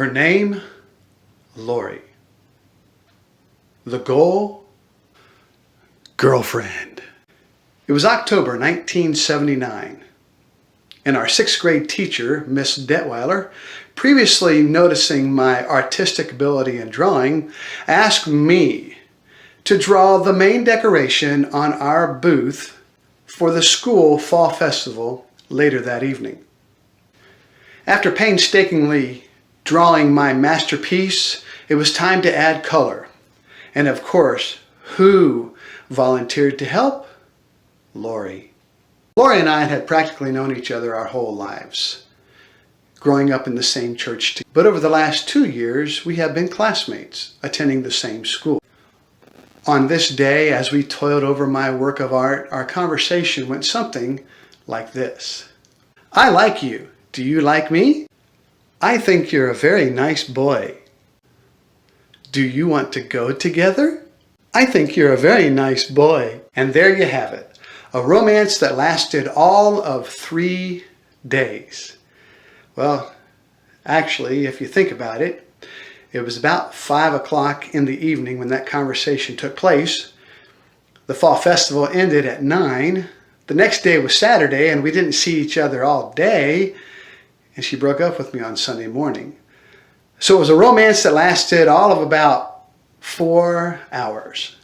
Her name, Lori. The goal, girlfriend. It was October 1979, and our 6th grade teacher, Miss Detweiler, previously noticing my artistic ability in drawing, asked me to draw the main decoration on our booth for the school fall festival later that evening. After painstakingly drawing my masterpiece, it was time to add color. And of course, who volunteered to help? Lori. Lori and I had practically known each other our whole lives, growing up in the same church together. But over the last 2 years, we have been classmates, attending the same school. On this day, as we toiled over my work of art, our conversation went something like this. I like you. Do you like me? I think you're a very nice boy. Do you want to go together? I think you're a very nice boy. And there you have it. A romance that lasted all of 3 days. Well, actually, if you think about it, it was about 5 o'clock in the evening when that conversation took place. The fall festival ended at 9. The next day was Saturday, and we didn't see each other all day, and she broke up with me on Sunday morning. So it was a romance that lasted all of about 4 hours.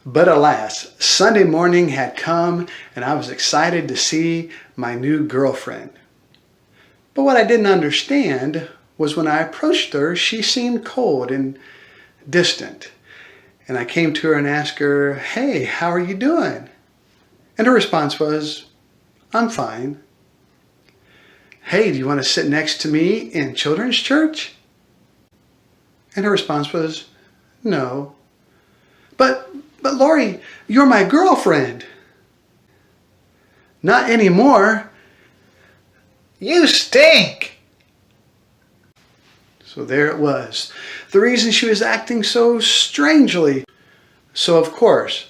But alas, Sunday morning had come, and I was excited to see my new girlfriend. But what I didn't understand was when I approached her, she seemed cold and distant. And I came to her and asked her, "Hey, how are you doing?" And her response was, "I'm fine." "Hey, do you want to sit next to me in children's church?" And her response was, "No." But Lori, you're my girlfriend." "Not anymore." "You stink." So there it was, the reason she was acting so strangely. So of course,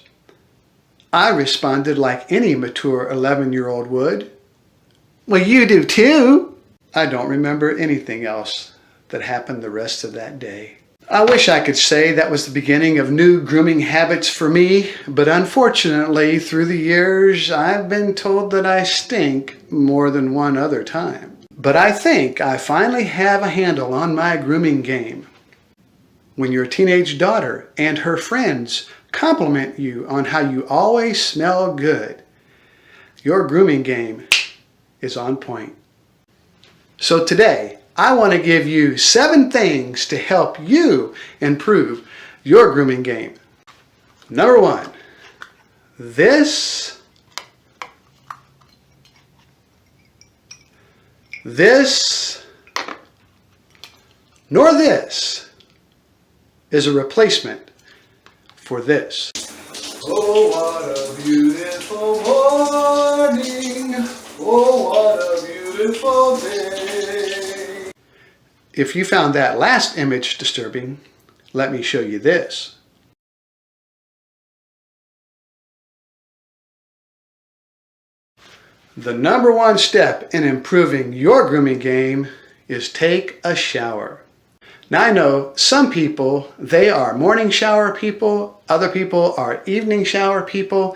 I responded like any mature 11-year-old would. "Well, you do too." I don't remember anything else that happened the rest of that day. I wish I could say that was the beginning of new grooming habits for me, but unfortunately, through the years, I've been told that I stink more than one other time. But I think I finally have a handle on my grooming game. When your teenage daughter and her friends compliment you on how you always smell good, your grooming game is on point. So today, I want to give you 7 things to help you improve your grooming game. Number 1, this, nor this is a replacement for this. Oh, what a beautiful morning. Oh, what a beautiful day. If you found that last image disturbing, let me show you this. The number 1 step in improving your grooming game is take a shower. Now I know some people, they are morning shower people, other people are evening shower people,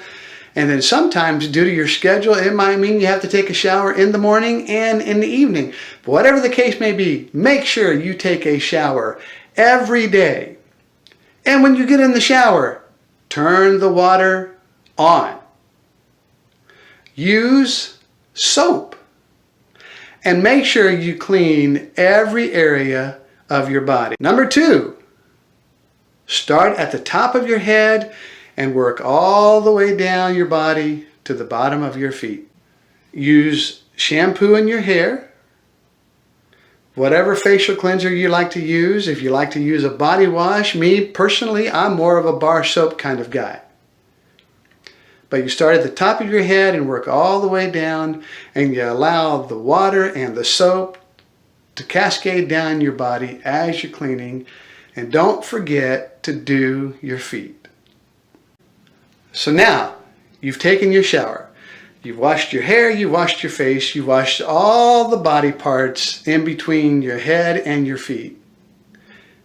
and then sometimes due to your schedule, it might mean you have to take a shower in the morning and in the evening. But whatever the case may be, make sure you take a shower every day. And when you get in the shower, turn the water on. Use soap. And make sure you clean every area of your body. Number 2, start at the top of your head and work all the way down your body to the bottom of your feet. Use shampoo in your hair, whatever facial cleanser you like to use. If you like to use a body wash, me personally, I'm more of a bar soap kind of guy. But you start at the top of your head and work all the way down, and you allow the water and the soap to cascade down your body as you're cleaning. And don't forget to do your feet. So now you've taken your shower. You've washed your hair, you've washed your face, you've washed all the body parts in between your head and your feet.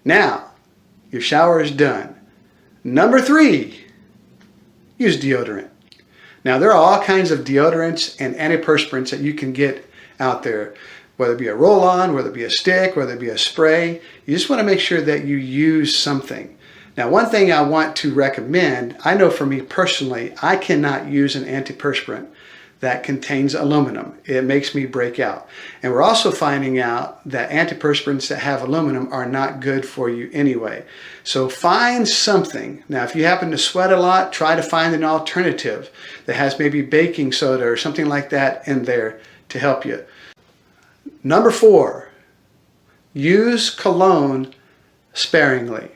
Now, your shower is done. Number 3, use deodorant. Now, there are all kinds of deodorants and antiperspirants that you can get out there, whether it be a roll-on, whether it be a stick, whether it be a spray. You just want to make sure that you use something. Now, one thing I want to recommend, I know for me personally, I cannot use an antiperspirant that contains aluminum. It makes me break out. And we're also finding out that antiperspirants that have aluminum are not good for you anyway. So find something. Now, if you happen to sweat a lot, try to find an alternative that has maybe baking soda or something like that in there to help you. Number 4, use cologne sparingly.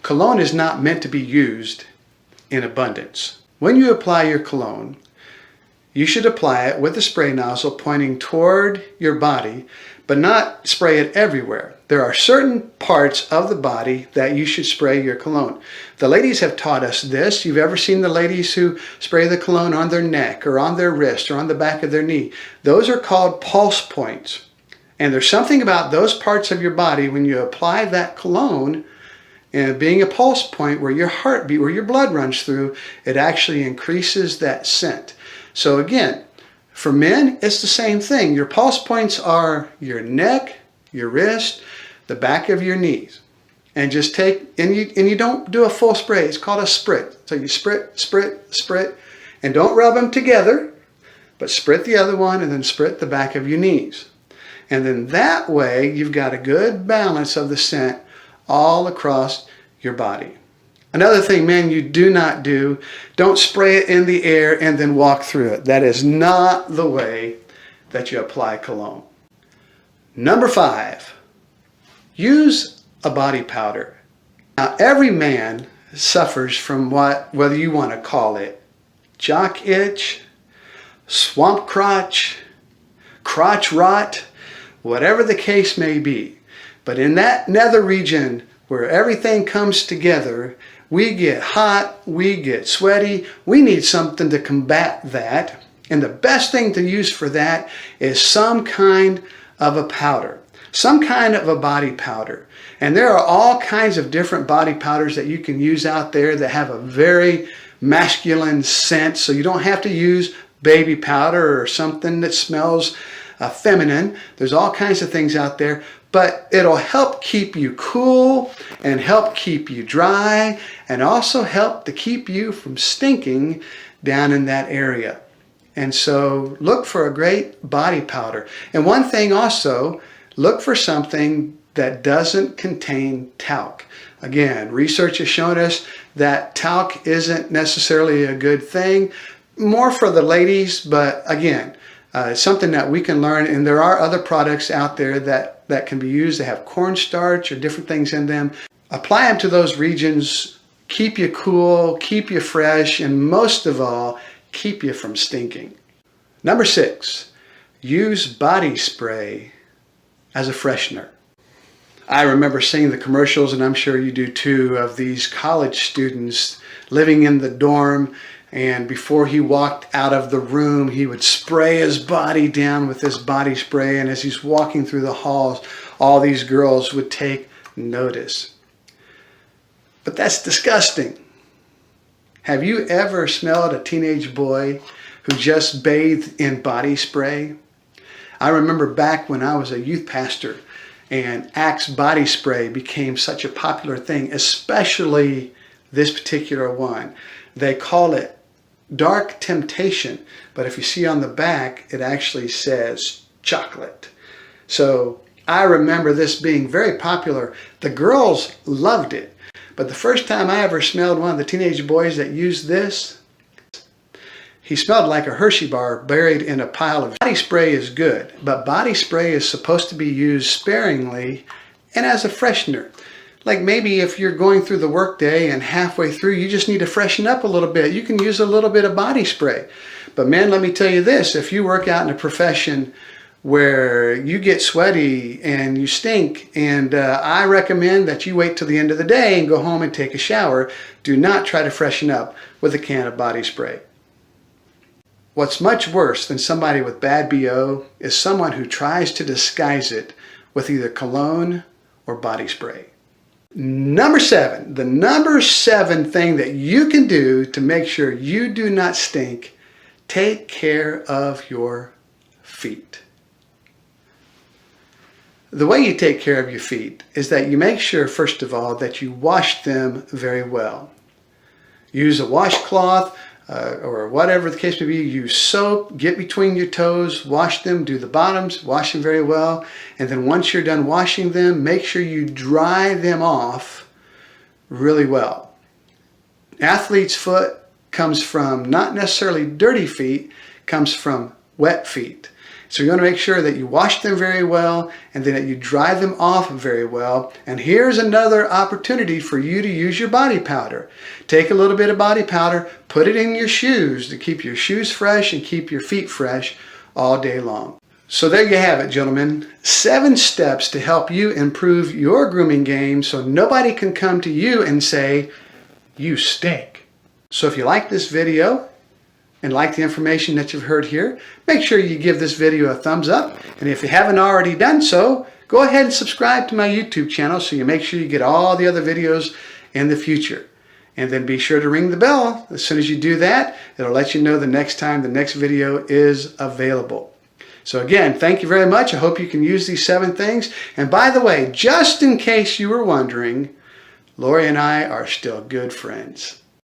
Cologne is not meant to be used in abundance. When you apply your cologne, you should apply it with a spray nozzle pointing toward your body, but not spray it everywhere. There are certain parts of the body that you should spray your cologne. The ladies have taught us this. You've ever seen the ladies who spray the cologne on their neck or on their wrist or on the back of their knee? Those are called pulse points. And there's something about those parts of your body when you apply that cologne, and being a pulse point where your heartbeat, where your blood runs through, it actually increases that scent. So again, for men, it's the same thing. Your pulse points are your neck, your wrist, the back of your knees. And just take, and you don't do a full spray. It's called a sprit. So you sprit, sprit, sprit, and don't rub them together, but sprit the other one and then sprit the back of your knees. And then that way, you've got a good balance of the scent all across your body. Another thing, men, you do not do, don't spray it in the air and then walk through it. That is not the way that you apply cologne. Number 5, use a body powder. Now, every man suffers from whether you want to call it jock itch, swamp crotch, crotch rot, whatever the case may be. But in that nether region where everything comes together, we get hot, we get sweaty, we need something to combat that. And the best thing to use for that is some kind of a powder, some kind of a body powder. And there are all kinds of different body powders that you can use out there that have a very masculine scent, so you don't have to use baby powder or something that smells feminine. There's all kinds of things out there, but it'll help keep you cool and help keep you dry and also help to keep you from stinking down in that area. And so look for a great body powder. And one thing also, look for something that doesn't contain talc. Again, research has shown us that talc isn't necessarily a good thing, more for the ladies, but again, it's something that we can learn, and there are other products out there that can be used. They have cornstarch or different things in them. Apply them to those regions, keep you cool, keep you fresh, and most of all, keep you from stinking. Number 6, use body spray as a freshener. I remember seeing the commercials, and I'm sure you do too, of these college students living in the dorm, and before he walked out of the room, he would spray his body down with this body spray, and as he's walking through the halls, all these girls would take notice. But that's disgusting. Have you ever smelled a teenage boy who just bathed in body spray? I remember back when I was a youth pastor and Axe body spray became such a popular thing, especially this particular one. They call it Dark Temptation, but if you see on the back, it actually says chocolate. So I remember this being very popular. The girls loved it, but the first time I ever smelled one of the teenage boys that used this, he smelled like a Hershey bar buried in a pile of... Body spray is good, but body spray is supposed to be used sparingly and as a freshener. Like maybe if you're going through the workday and halfway through you just need to freshen up a little bit, you can use a little bit of body spray. But man, let me tell you this, if you work out in a profession where you get sweaty and you stink, and I recommend that you wait till the end of the day and go home and take a shower. Do not try to freshen up with a can of body spray. What's much worse than somebody with bad BO is someone who tries to disguise it with either cologne or body spray. Number 7, the number 7 thing that you can do to make sure you do not stink: take care of your feet. The way you take care of your feet is that you make sure, first of all, that you wash them very well. Use a washcloth or whatever the case may be. Use soap, get between your toes, wash them, do the bottoms, wash them very well. And then once you're done washing them, make sure you dry them off really well. Athlete's foot comes from not necessarily dirty feet, comes from wet feet. So you want to make sure that you wash them very well and then that you dry them off very well. And here's another opportunity for you to use your body powder. Take a little bit of body powder, put it in your shoes to keep your shoes fresh and keep your feet fresh all day long. So there you have it, gentlemen. 7 steps to help you improve your grooming game so nobody can come to you and say, "You stink." So if you like this video and like the information that you've heard here, make sure you give this video a thumbs up. And if you haven't already done so, go ahead and subscribe to my YouTube channel so you make sure you get all the other videos in the future. And then be sure to ring the bell. As soon as you do that, it'll let you know the next time the next video is available. So again, thank you very much. I hope you can use these 7 things. And by the way, just in case you were wondering, Lori and I are still good friends.